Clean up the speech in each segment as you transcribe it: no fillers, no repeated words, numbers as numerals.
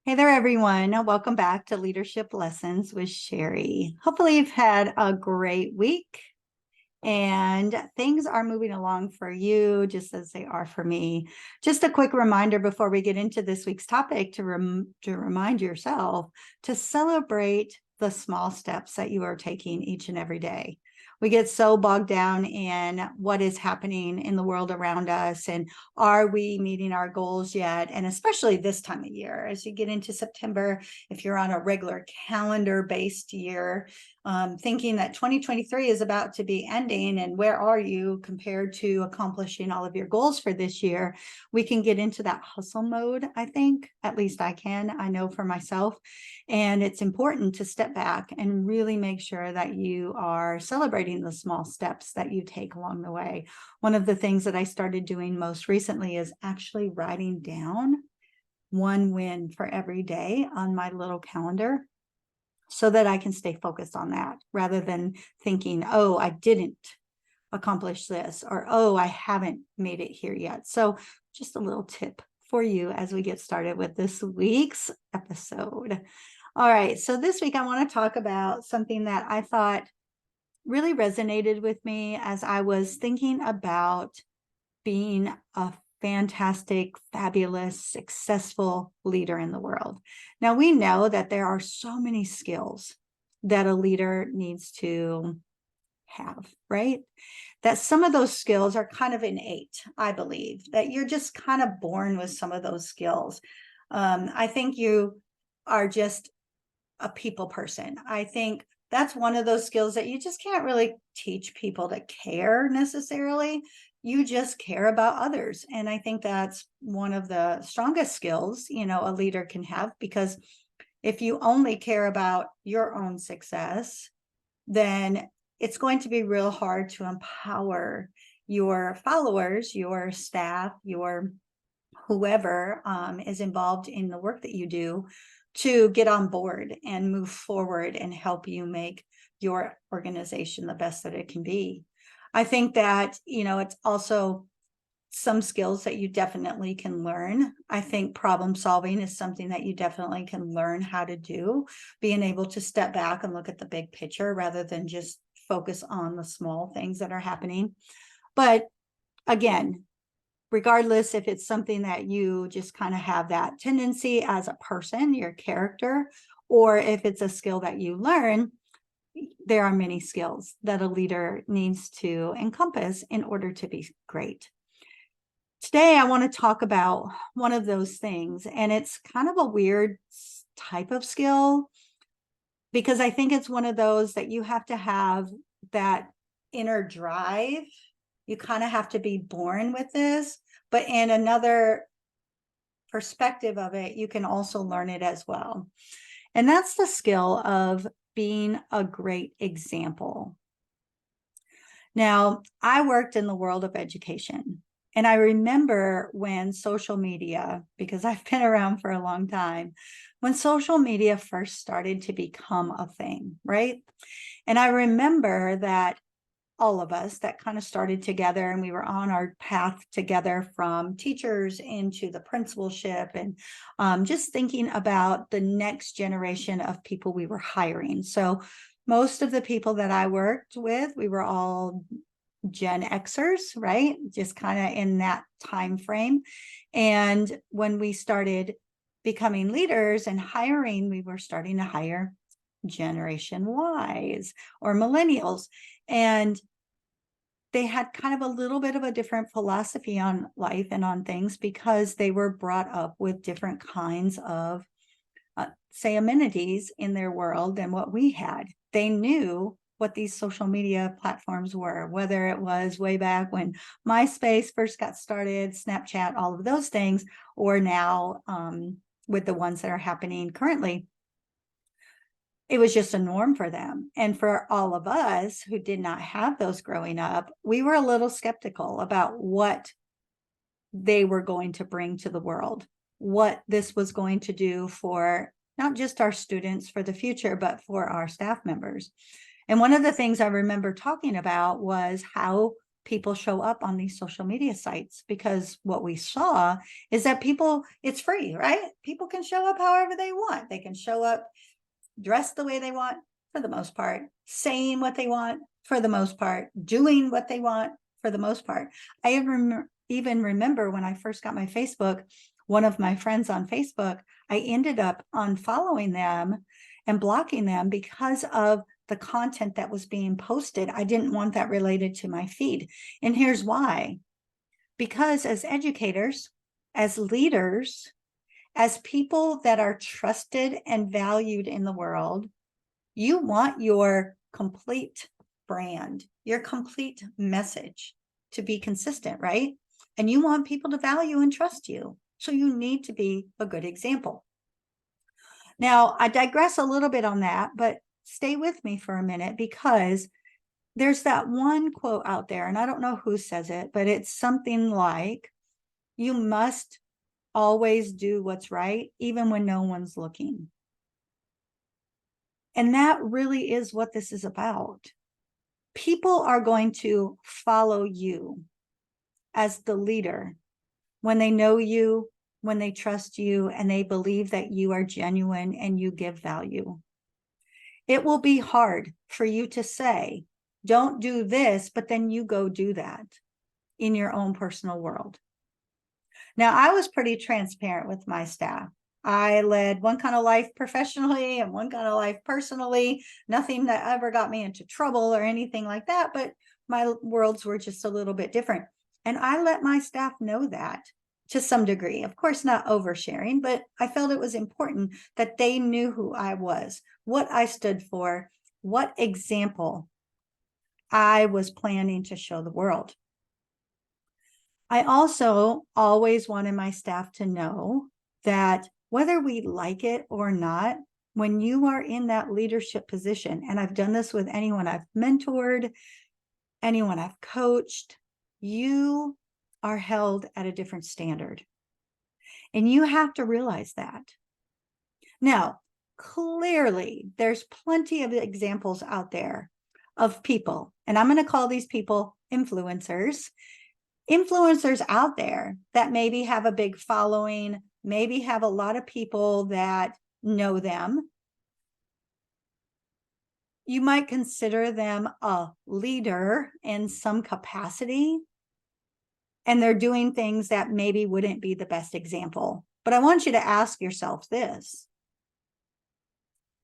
Hey there, everyone. Welcome back to Leadership Lessons with Cheri. Hopefully, you've had a great week and things are moving along for you just as they are for me. Just a quick reminder before we get into this week's topic to remind yourself to celebrate the small steps that you are taking each and every day. We get so bogged down in what is happening in the world around us and are we meeting our goals yet? And especially this time of year, as you get into September, if you're on a regular calendar based year, thinking that 2023 is about to be ending and where are you compared to accomplishing all of your goals for this year, we can get into that hustle mode. I think, at least I know for myself. And it's important to step back and really make sure that you are celebrating the small steps that you take along the way. One of the things that I started doing most recently is actually writing down one win for every day on my little calendar so that I can stay focused on that rather than thinking, oh, I didn't accomplish this, or oh, I haven't made it here yet. So just a little tip for you as we get started with this week's episode. All right, so this week I want to talk about something that I thought really resonated with me as I was thinking about being a fantastic, fabulous, successful leader in the world. Now, we know that there are so many skills that a leader needs to have, right? That some of those skills are kind of innate, I believe, that you're just kind of born with some of those skills. I think you are just a people person. I think that's one of those skills that you just can't really teach people to care necessarily. You just care about others. And I think that's one of the strongest skills, a leader can have, because if you only care about your own success, then it's going to be real hard to empower your followers, your staff, your whoever is involved in the work that you do to get on board and move forward and help you make your organization the best that it can be. I think that, it's also some skills that you definitely can learn. I think problem solving is something that you definitely can learn how to do, being able to step back and look at the big picture rather than just focus on the small things that are happening. But again, regardless if it's something that you just kind of have that tendency as a person, your character, or if it's a skill that you learn, there are many skills that a leader needs to encompass in order to be great. Today, I want to talk about one of those things, and it's kind of a weird type of skill because I think it's one of those that you have to have that inner drive. You kind of have to be born with this, but in another perspective of it, you can also learn it as well. And that's the skill of being a great example. Now, I worked in the world of education, and I remember when social media, because I've been around for a long time, when social media first started to become a thing, right? And I remember that all of us that kind of started together and we were on our path together from teachers into the principalship and just thinking about the next generation of people we were hiring. So most of the people that I worked with, we were all Gen Xers, right? Just kind of in that time frame. And when we started becoming leaders and hiring, we were starting to hire Generation Ys or millennials. And they had kind of a little bit of a different philosophy on life and on things because they were brought up with different kinds of, say, amenities in their world than what we had. They knew what these social media platforms were, whether it was way back when MySpace first got started, Snapchat, all of those things, or now with the ones that are happening currently. It was just a norm for them. And for all of us who did not have those growing up, we were a little skeptical about what they were going to bring to the world, what this was going to do for not just our students for the future, but for our staff members. And one of the things I remember talking about was how people show up on these social media sites, because what we saw is that people, it's free, right? People can show up however they want. They can show up dressed the way they want for the most part, saying what they want for the most part, doing what they want for the most part. I even remember when I first got my Facebook, one of my friends on Facebook, I ended up unfollowing them and blocking them because of the content that was being posted. I didn't want that related to my feed. And here's why. Because as educators, as leaders, as people that are trusted and valued in the world, you want your complete brand, your complete message to be consistent, right? And you want people to value and trust you. So you need to be a good example. Now, I digress a little bit on that, but stay with me for a minute, because there's that one quote out there, and I don't know who says it, but it's something like, you must always do what's right, even when no one's looking. And that really is what this is about. People are going to follow you as the leader when they know you, when they trust you, and they believe that you are genuine and you give value. It will be hard for you to say, don't do this, but then you go do that in your own personal world. Now, I was pretty transparent with my staff. I led one kind of life professionally and one kind of life personally. Nothing that ever got me into trouble or anything like that, but my worlds were just a little bit different. And I let my staff know that to some degree. Of course, not oversharing, but I felt it was important that they knew who I was, what I stood for, what example I was planning to show the world. I also always wanted my staff to know that whether we like it or not, when you are in that leadership position, and I've done this with anyone I've mentored, anyone I've coached, you are held at a different standard. And you have to realize that. Now, clearly, there's plenty of examples out there of people, and I'm going to call these people influencers out there that maybe have a big following, maybe have a lot of people that know them. You might consider them a leader in some capacity, and they're doing things that maybe wouldn't be the best example. But I want you to ask yourself this.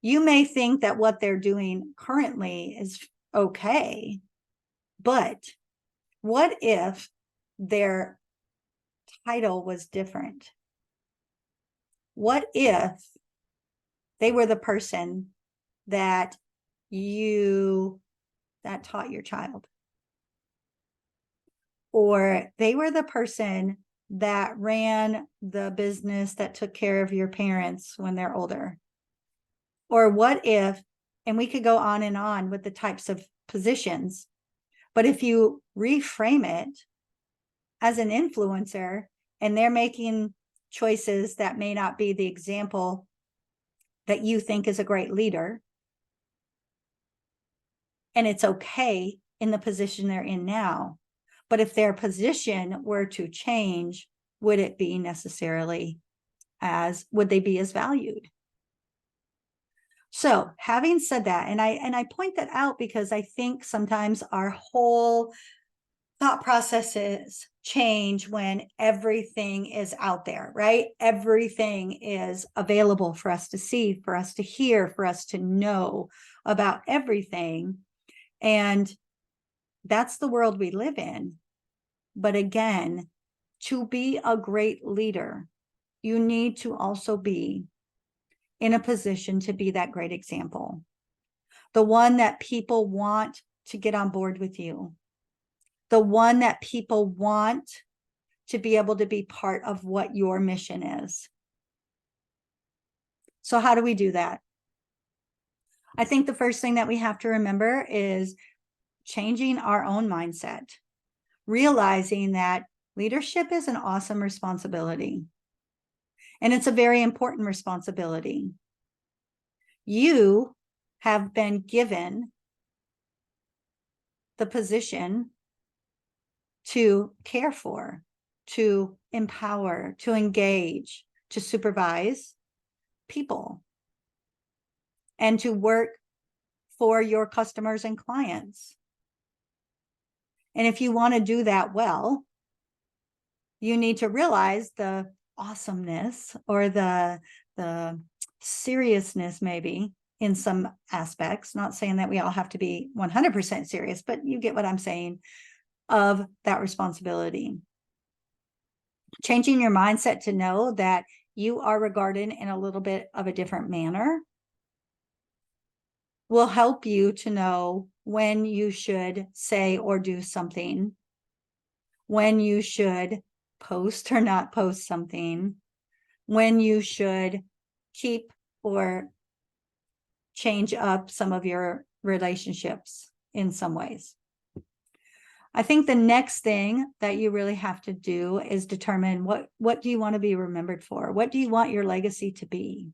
You may think that what they're doing currently is okay, but what if their title was different? What if they were the person that taught your child? Or they were the person that ran the business that took care of your parents when they're older? Or what if, and we could go on and on with the types of positions, but if you reframe it as an influencer and they're making choices that may not be the example that you think is a great leader, and it's okay in the position they're in now, but if their position were to change, would it be necessarily would they be as valued? So having said that, and I point that out because I think sometimes our whole thought processes change when everything is out there, right? Everything is available for us to see, for us to hear, for us to know about everything. And that's the world we live in. But again, to be a great leader, you need to also be in a position to be that great example, the one that people want to get on board with you, the one that people want to be able to be part of what your mission is. So how do we do that? I think the first thing that we have to remember is changing our own mindset, realizing that leadership is an awesome responsibility. And it's a very important responsibility. You have been given the position to care for, to empower, to engage, to supervise people, and to work for your customers and clients. And if you want to do that well, you need to realize the awesomeness or the seriousness, maybe in some aspects, not saying that we all have to be 100% serious, but you get what I'm saying, of that responsibility. Changing your mindset to know that you are regarded in a little bit of a different manner will help you to know when you should say or do something, when you should post or not post something, when you should keep or change up some of your relationships in some ways. I think the next thing that you really have to do is determine what do you want to be remembered for? What do you want your legacy to be?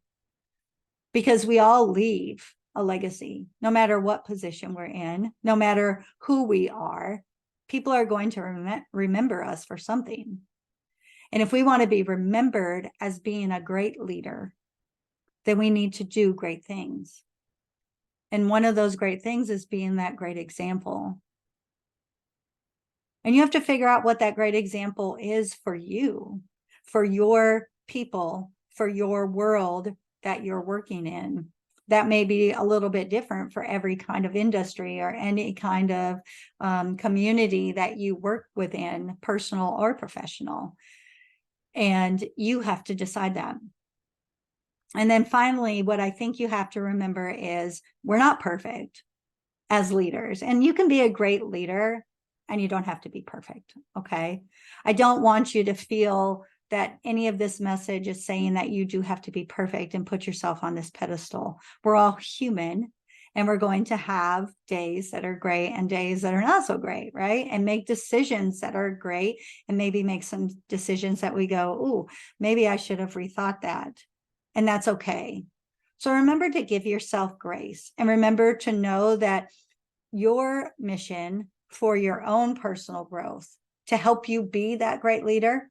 Because we all leave a legacy, no matter what position we're in, no matter who we are, people are going to remember us for something. And if we want to be remembered as being a great leader, then we need to do great things. And one of those great things is being that great example. And you have to figure out what that great example is for you, for your people, for your world that you're working in. That may be a little bit different for every kind of industry or any kind of community that you work within, personal or professional. And you have to decide that. And then finally, what I think you have to remember is we're not perfect as leaders. And you can be a great leader and you don't have to be perfect, okay? I don't want you to feel that any of this message is saying that you do have to be perfect and put yourself on this pedestal. We're all human, and we're going to have days that are great and days that are not so great, right? And make decisions that are great, and maybe make some decisions that we go, ooh, maybe I should have rethought that. And that's okay. So remember to give yourself grace, and remember to know that your mission for your own personal growth, to help you be that great leader,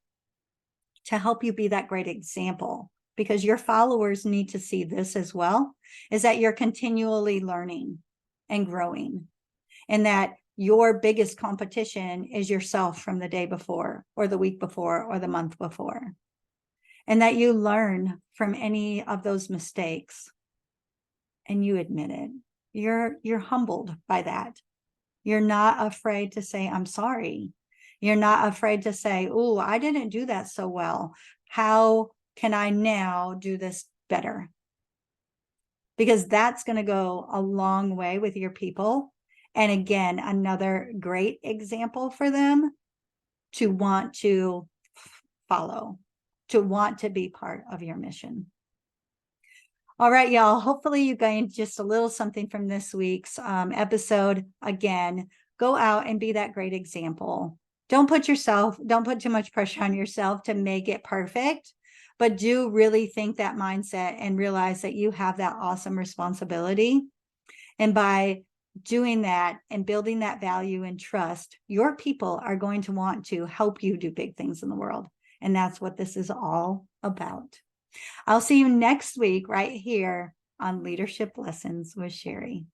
to help you be that great example, because your followers need to see this as well, is that you're continually learning and growing, and that your biggest competition is yourself from the day before or the week before or the month before, and that you learn from any of those mistakes and you admit it. You're humbled by that. You're not afraid to say, I'm sorry. You're not afraid to say, oh, I didn't do that so well. How can I now do this better? Because that's going to go a long way with your people. And again, another great example for them to want to follow, to want to be part of your mission. All right, y'all. Hopefully you gained just a little something from this week's episode. Again, go out and be that great example. Don't put too much pressure on yourself to make it perfect, but do really think that mindset and realize that you have that awesome responsibility. And by doing that and building that value and trust, your people are going to want to help you do big things in the world. And that's what this is all about. I'll see you next week right here on Leadership Lessons with Cheri.